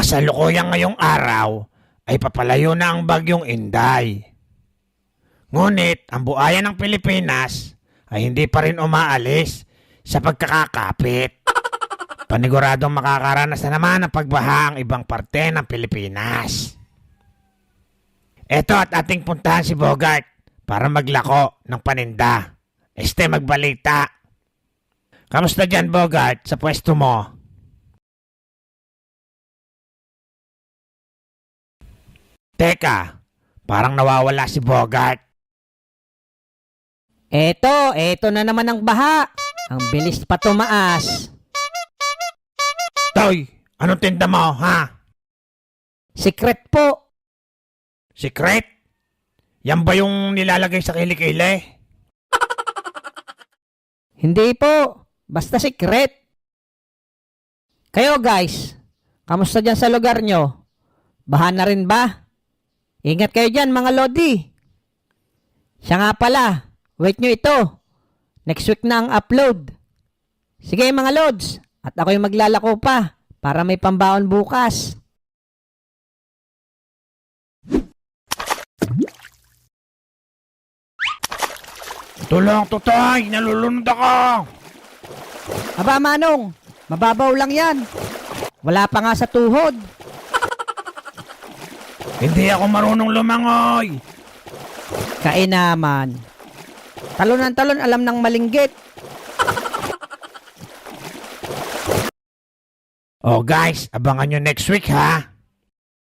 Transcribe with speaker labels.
Speaker 1: kasalukuyang ngayong araw ay papalayo na ang bagyong Inday. Ngunit ang buhayan ng Pilipinas ay hindi pa rin umaalis sa pagkakakapit. Paniguradong makakaranas na naman ng pagbaha ang ibang parte ng Pilipinas. Eto at ating puntahan si Bogart para maglako ng paninda. Magbalita. Kamusta dyan, Bogart, sa pwesto mo? Teka, parang nawawala si Bogart.
Speaker 2: Eto na naman ang baha. Ang bilis pa tumaas.
Speaker 1: Toy, anong tinda mo, ha?
Speaker 2: Secret po.
Speaker 1: Secret? Yan ba yung nilalagay sa kilikili?
Speaker 2: Hindi po. Basta secret. Kayo guys, kamusta dyan sa lugar nyo? Baha na rin ba? Ingat kayo dyan mga lodi. Siya nga pala, wait nyo ito. Next week na ang upload. Sige mga lods, at ako'y maglalako pa para may pambaon bukas.
Speaker 1: Tulong, Totoy! Nalulunod ako!
Speaker 2: Aba Manong, mababaw lang yan. Wala pa nga sa tuhod.
Speaker 1: Hindi ako marunong lumangoy!
Speaker 2: Kain naman. Talon ng talon alam ng malinggit.
Speaker 1: Oh guys, abangan nyo next week ha!